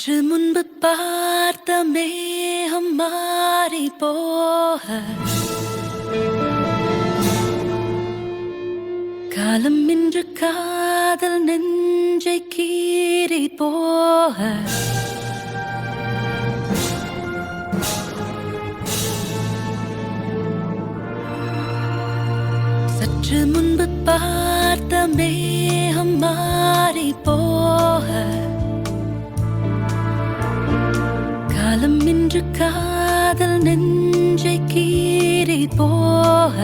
சற்று முன்பு பார்த்த மேகம் மாறி போக, காலம் இன்று காதல் நெஞ்சை கீறி போக, சற்று முன்பு பார்த்த மேகம் மாறி போக, காலம் இன்று காதல் நெஞ்சை கீறி போக,